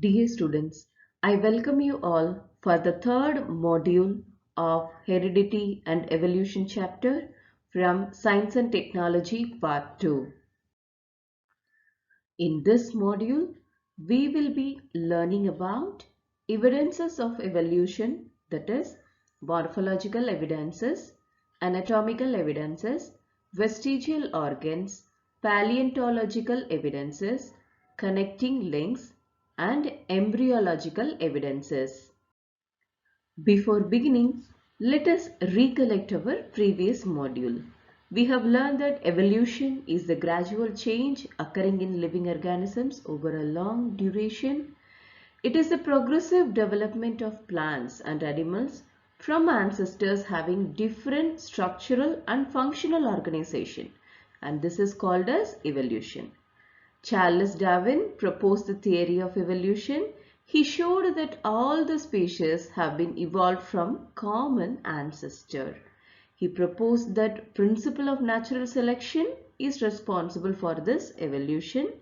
Dear students, I welcome you all for the third module of Heredity and Evolution chapter from Science and Technology Part 2. In this module, we will be learning about evidences of evolution, that is, morphological evidences, anatomical evidences, vestigial organs, paleontological evidences, connecting links, and embryological evidences. Before beginning, let us recollect our previous module. We have learned that evolution is the gradual change occurring in living organisms over a long duration. It is the progressive development of plants and animals from ancestors having different structural and functional organization, and this is called as evolution. Charles Darwin proposed the theory of evolution. He showed that all the species have been evolved from common ancestor. He proposed that principle of natural selection is responsible for this evolution.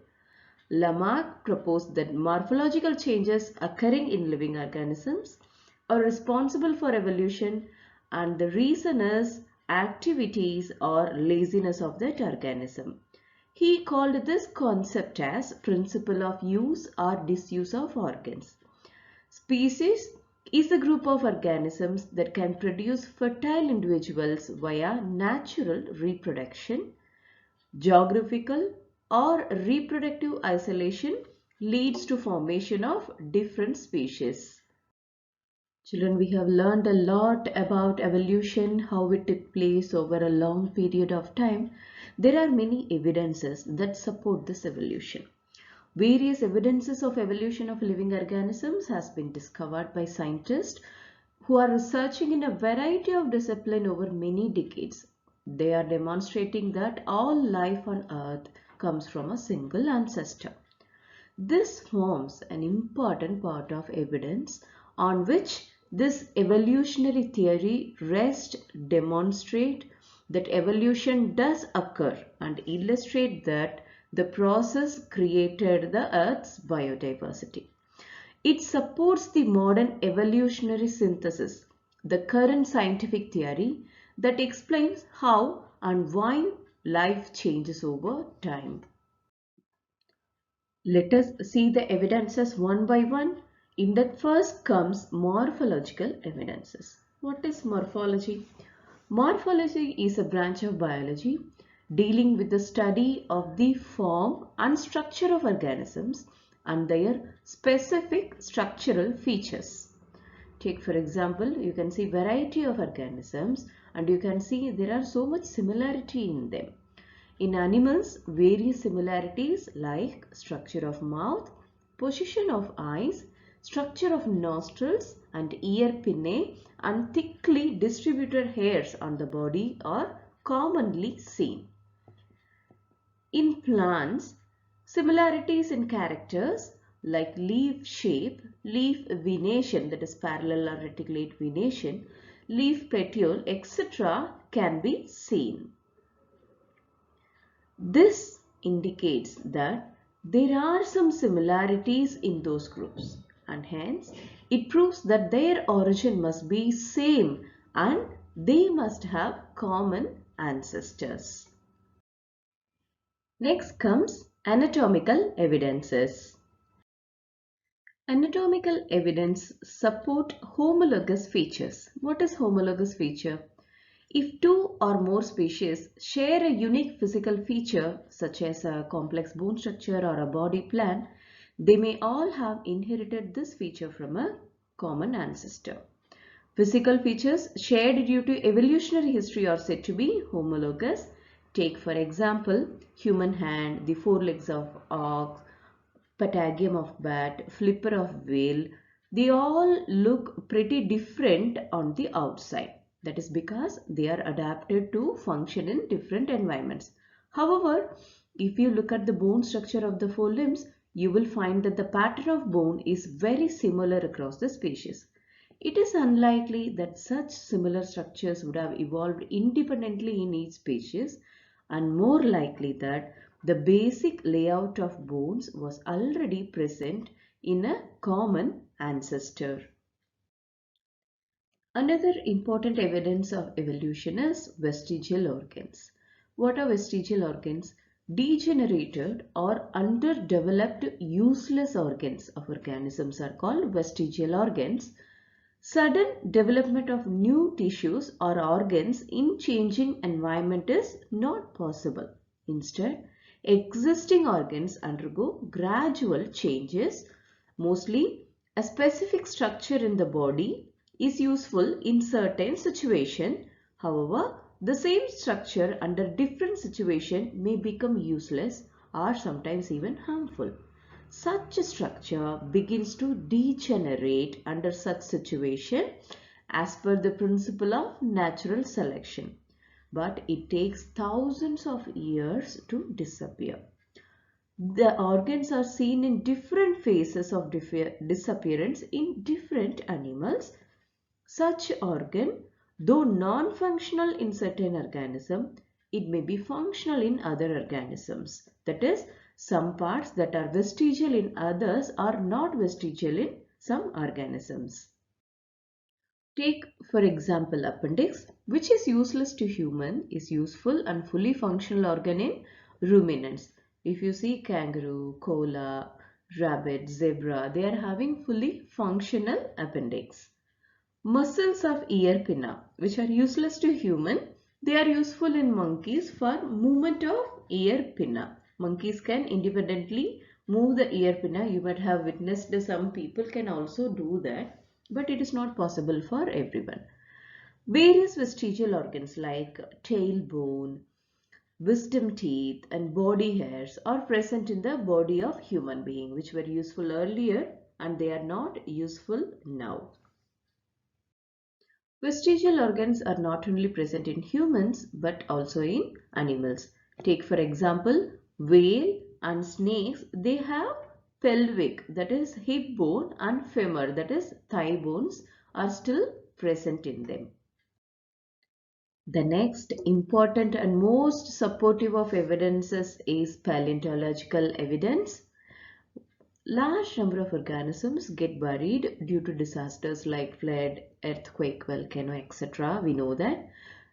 Lamarck proposed that morphological changes occurring in living organisms are responsible for evolution, and the reason is activities or laziness of that organism. He called this concept as principle of use or disuse of organs. Species is a group of organisms that can produce fertile individuals via natural reproduction. Geographical or reproductive isolation leads to formation of different species. Children, we have learned a lot about evolution, how it took place over a long period of time. There are many evidences that support this evolution. Various evidences of evolution of living organisms has been discovered by scientists who are researching in a variety of disciplines over many decades. They are demonstrating that all life on earth comes from a single ancestor. This forms an important part of evidence on which this evolutionary theory rests, demonstrate that evolution does occur and illustrate that the process created the Earth's biodiversity. It supports the modern evolutionary synthesis, the current scientific theory that explains how and why life changes over time. Let us see the evidences one by one. In that first comes morphological evidences. What is morphology? Morphology is a branch of biology dealing with the study of the form and structure of organisms and their specific structural features. Take for example, you can see variety of organisms and you can see there are so much similarity in them. In animals, various similarities like structure of mouth, position of eyes, structure of nostrils and ear pinnae and thickly distributed hairs on the body are commonly seen. In plants, similarities in characters like leaf shape, leaf venation, that is parallel or reticulate venation, leaf petiole, etc. can be seen. This indicates that there are some similarities in those groups and hence it proves that their origin must be same and they must have common ancestors. Next comes anatomical evidences. Anatomical evidence support homologous features. What is homologous feature? If two or more species share a unique physical feature such as a complex bone structure or a body plan, they may all have inherited this feature from a common ancestor. Physical features shared due to evolutionary history are said to be homologous. Take for example, human hand, the forelegs of ox, patagium of bat, flipper of whale. They all look pretty different on the outside. That is because they are adapted to function in different environments. However, if you look at the bone structure of the four limbs, you will find that the pattern of bone is very similar across the species. It is unlikely that such similar structures would have evolved independently in each species and more likely that the basic layout of bones was already present in a common ancestor. Another important evidence of evolution is vestigial organs. What are vestigial organs? Degenerated or underdeveloped useless organs of organisms are called vestigial organs. Sudden development of new tissues or organs in changing environment is not possible. Instead, existing organs undergo gradual changes. Mostly, a specific structure in the body is useful in certain situation. However, the same structure under different situation may become useless or sometimes even harmful. Such a structure begins to degenerate under such situation as per the principle of natural selection. But it takes thousands of years to disappear. The organs are seen in different phases of disappearance in different animals. Such organ, though non-functional in certain organism, it may be functional in other organisms. That is, some parts that are vestigial in others are not vestigial in some organisms. Take for example appendix, which is useless to human, is useful and fully functional organ in ruminants. If you see kangaroo, koala, rabbit, zebra, they are having fully functional appendix. Muscles of ear pinna, which are useless to human, they are useful in monkeys for movement of ear pinna. Monkeys can independently move the ear pinna. You might have witnessed some people can also do that, but it is not possible for everyone. Various vestigial organs like tailbone, wisdom teeth and body hairs are present in the body of human being, which were useful earlier and they are not useful now. Vestigial organs are not only present in humans but also in animals. Take for example, whale and snakes, they have pelvic, that is hip bone, and femur, that is thigh bones, are still present in them. The next important and most supportive of evidences is paleontological evidence. Large number of organisms get buried due to disasters like flood, earthquake, volcano, etc. We know that.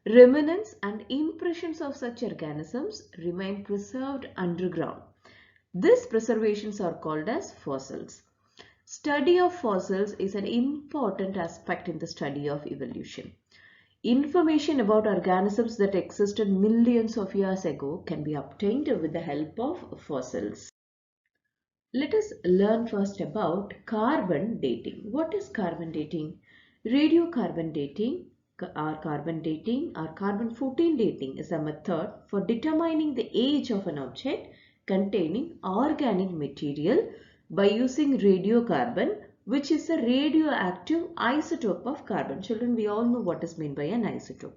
Remnants and impressions of such organisms remain preserved underground. These preservations are called as fossils. Study of fossils is an important aspect in the study of evolution. Information about organisms that existed millions of years ago can be obtained with the help of fossils. Let us learn first about carbon dating. What is carbon dating? Radiocarbon dating or carbon-14 dating is a method for determining the age of an object containing organic material by using radiocarbon, which is a radioactive isotope of carbon. Children, we all know what is meant by an isotope.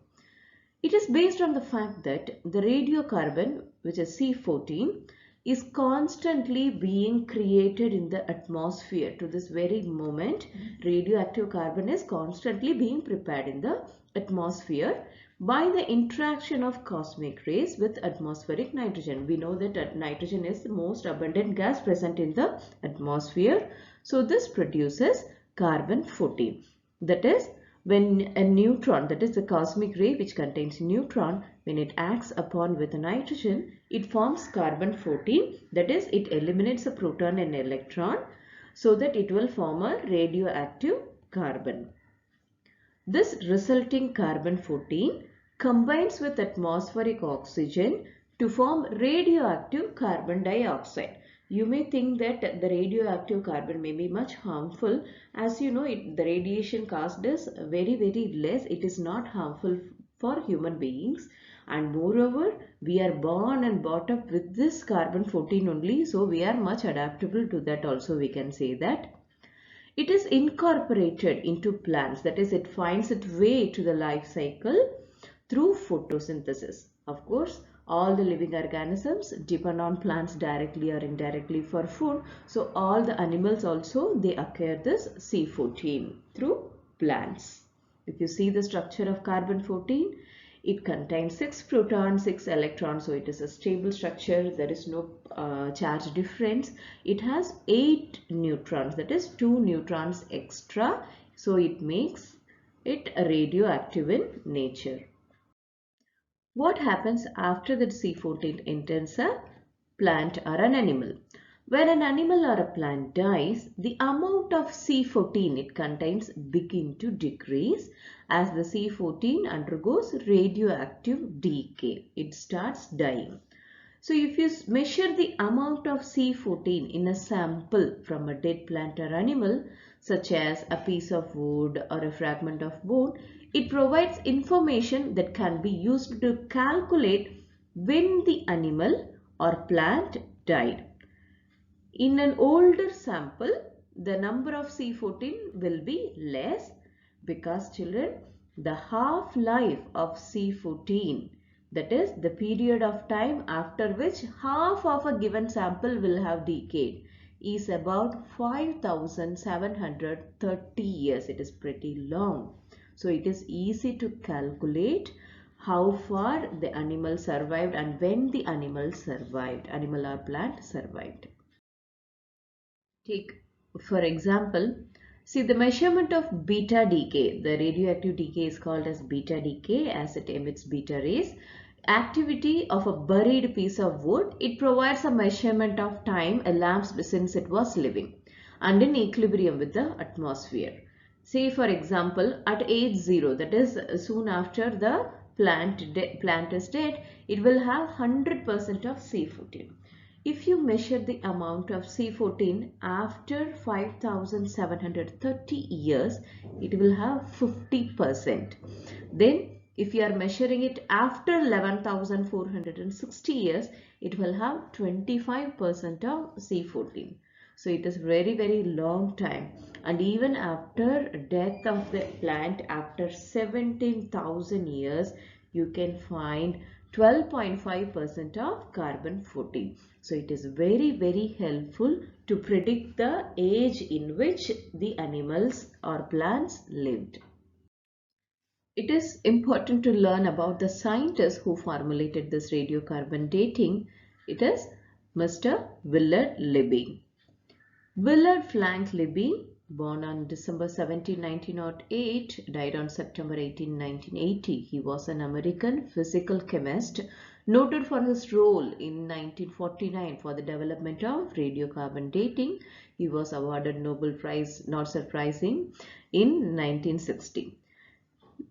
It is based on the fact that the radiocarbon, which is C14, is constantly being created in the atmosphere. To this very moment, radioactive carbon is constantly being prepared in the atmosphere by the interaction of cosmic rays with atmospheric nitrogen. We know that nitrogen is the most abundant gas present in the atmosphere. So this produces carbon-14. That is, when a neutron, that is the cosmic ray which contains neutron, when it acts upon with a nitrogen, it forms carbon-14. That is, it eliminates a proton and electron so that it will form a radioactive carbon. This resulting carbon-14 combines with atmospheric oxygen to form radioactive carbon dioxide. You may think that the radioactive carbon may be much harmful. As you know, the radiation caused is very less. It is not harmful for human beings, and moreover we are born and brought up with this carbon-14 only, so we are much adaptable to that also, we can say that. It is incorporated into plants, that is, it finds its way to the life cycle through photosynthesis. Of course, all the living organisms depend on plants directly or indirectly for food. So all the animals also, they acquire this C14 through plants. If you see the structure of carbon-14, It contains 6 protons, 6 electrons, so it is a stable structure. There is no charge difference. It has 8 neutrons, that is 2 neutrons extra, so it makes it radioactive in nature. What happens after that C14 enters a plant or an animal? When an animal or a plant dies, the amount of C14 it contains begin to decrease as the C14 undergoes radioactive decay. It starts dying. So if you measure the amount of C14 in a sample from a dead plant or animal, such as a piece of wood or a fragment of bone, it provides information that can be used to calculate when the animal or plant died. In an older sample, the number of C14 will be less because children, the half-life of C14, that is the period of time after which half of a given sample will have decayed, is about 5,730 years. It is pretty long. So it is easy to calculate how far the animal survived and when the animal survived, animal or plant survived. Take for example, see the measurement of beta decay. The radioactive decay is called as beta decay as it emits beta rays. Activity of a buried piece of wood, it provides a measurement of time elapsed since it was living and in equilibrium with the atmosphere. Say for example, at age 0, that is soon after the plant is dead, it will have 100% of C14. If you measure the amount of C14 after 5,730 years, it will have 50%. Then if you are measuring it after 11,460 years, it will have 25% of C14. So it is very long time, and even after death of the plant after 17,000 years, you can find 12.5% of carbon 14. So it is very helpful to predict the age in which the animals or plants lived. It is important to learn about the scientist who formulated this radiocarbon dating. It is Mr. Willard Libby. Willard Frank Libby, born on December 17, 1908, died on September 18, 1980. He was an American physical chemist noted for his role in 1949 for the development of radiocarbon dating. He was awarded Nobel Prize, not surprising, in 1960.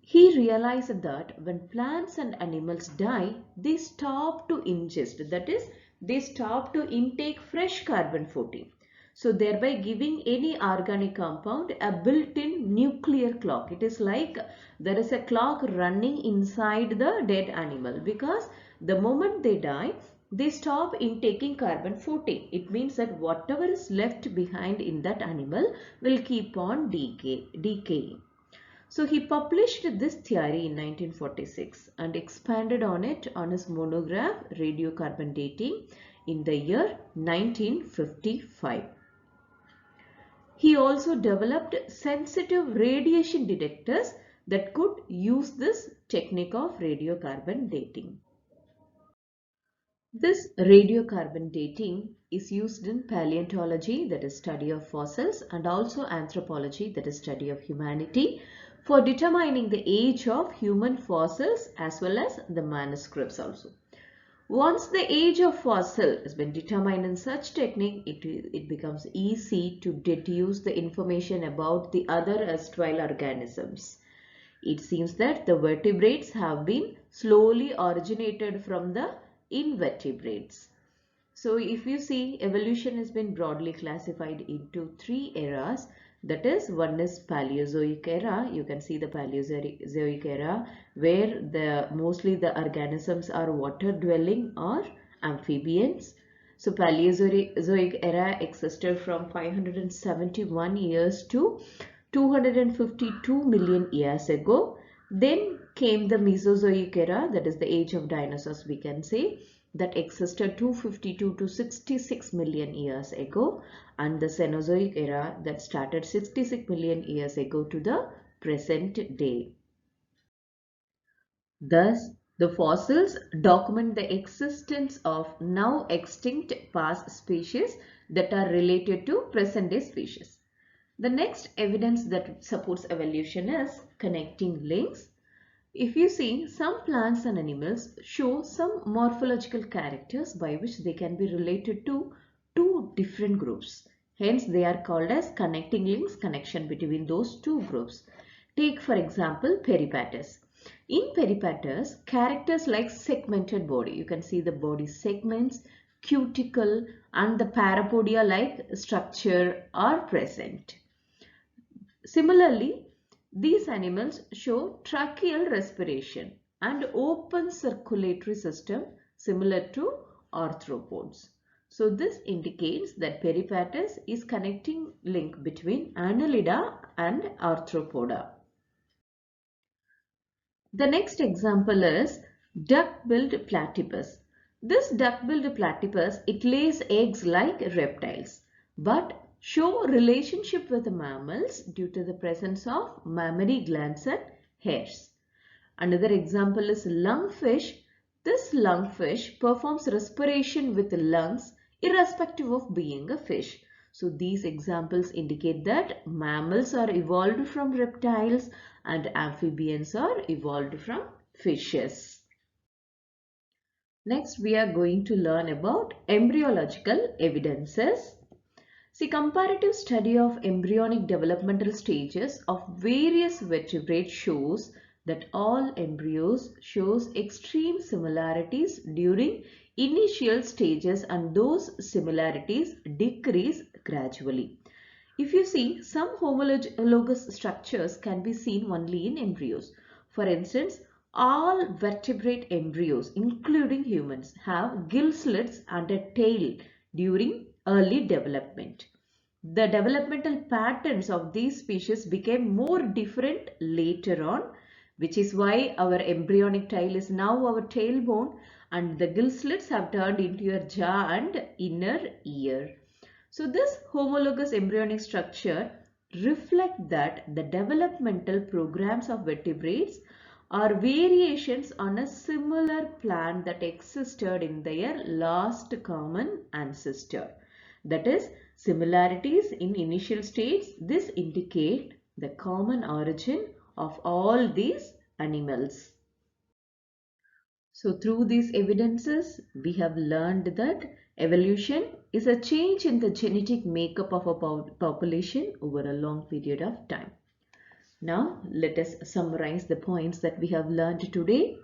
He realized that when plants and animals die, they stop to ingest, that is, they stop to intake fresh carbon 14. So thereby giving any organic compound a built-in nuclear clock. It is like there is a clock running inside the dead animal, because the moment they die, they stop intaking carbon 14. It means that whatever is left behind in that animal will keep on decaying. So he published this theory in 1946 and expanded on it on his monograph Radiocarbon Dating in the year 1955. He also developed sensitive radiation detectors that could use this technique of radiocarbon dating. This radiocarbon dating is used in paleontology, that is study of fossils, and also anthropology, that is study of humanity, for determining the age of human fossils as well as the manuscripts also. Once the age of fossil has been determined in such technique, it becomes easy to deduce the information about the other erstwhile organisms. It seems that the vertebrates have been slowly originated from the invertebrates. So if you see, evolution has been broadly classified into 3 eras. That is, one is Paleozoic era. You can see the Paleozoic era where mostly the organisms are water dwelling or amphibians. So Paleozoic era existed from 571 years to 252 million years ago. Then came the Mesozoic era, that is the age of dinosaurs we can say, that existed 252 to 66 million years ago, and the Cenozoic era that started 66 million years ago to the present day. Thus, the fossils document the existence of now extinct past species that are related to present day species. The next evidence that supports evolution is connecting links. If you see, some plants and animals show some morphological characters by which they can be related to two different groups. Hence, they are called as connecting links, connection between those two groups. Take for example Peripatus. In Peripatus, characters like segmented body, you can see the body segments, cuticle and the parapodia like structure are present. Similarly, these animals show tracheal respiration and open circulatory system similar to arthropods. So this indicates that Peripatus is connecting link between Annelida and Arthropoda. The next example is duck-billed platypus. This duck-billed platypus, it lays eggs like reptiles but show relationship with mammals due to the presence of mammary glands and hairs. Another example is lungfish. This lungfish performs respiration with lungs irrespective of being a fish. So these examples indicate that mammals are evolved from reptiles and amphibians are evolved from fishes. Next, we are going to learn about embryological evidences. See, comparative study of embryonic developmental stages of various vertebrates shows that all embryos shows extreme similarities during initial stages and those similarities decrease gradually. If you see, some homologous structures can be seen only in embryos. For instance, all vertebrate embryos, including humans, have gill slits and a tail during early development. The developmental patterns of these species became more different later on, which is why our embryonic tail is now our tailbone and the gill slits have turned into your jaw and inner ear. So this homologous embryonic structure reflect that the developmental programs of vertebrates are variations on a similar plan that existed in their last common ancestor. That is, similarities in initial states, this indicate the common origin of all these animals. So through these evidences, we have learned that evolution is a change in the genetic makeup of a population over a long period of time. Now let us summarize the points that we have learned today.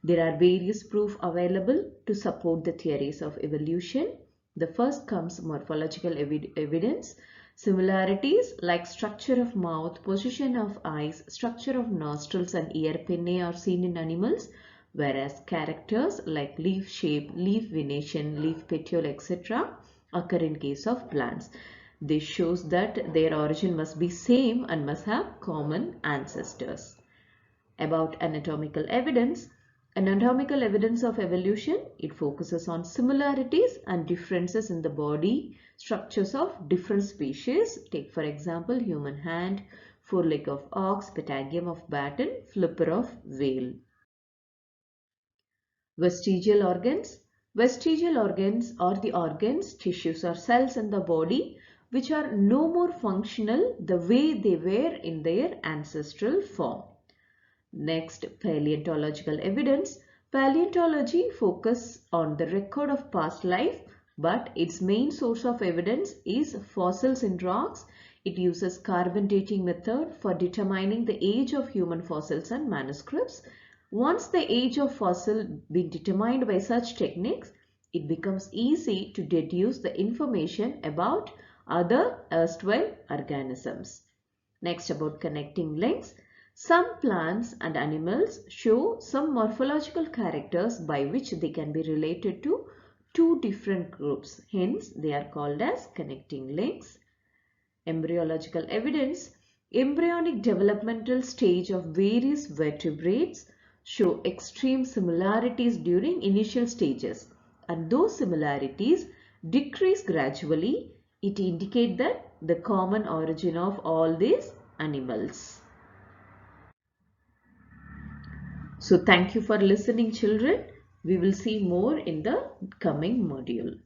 There are various proofs available to support the theories of evolution. The first comes morphological evidence. Similarities like structure of mouth, position of eyes, structure of nostrils and ear pinnae are seen in animals, whereas characters like leaf shape, leaf venation, leaf petiole, etc. occur in case of plants. This shows that their origin must be same and must have common ancestors. About anatomical evidence. Anatomical evidence of evolution, it focuses on similarities and differences in the body structures of different species. Take for example human hand, foreleg of ox, patagium of bat and flipper of whale. Vestigial organs. Vestigial organs are the organs, tissues or cells in the body which are no more functional the way they were in their ancestral form. Next, paleontological evidence. Paleontology focuses on the record of past life, but its main source of evidence is fossils in rocks. It uses carbon dating method for determining the age of human fossils and manuscripts. Once the age of fossil been determined by such techniques, it becomes easy to deduce the information about other erstwhile organisms. Next, about connecting links. Some plants and animals show some morphological characters by which they can be related to two different groups. Hence, they are called as connecting links. Embryological evidence. Embryonic developmental stage of various vertebrates show extreme similarities during initial stages, and those similarities decrease gradually. It indicates that the common origin of all these animals. So thank you for listening, children. We will see more in the coming module.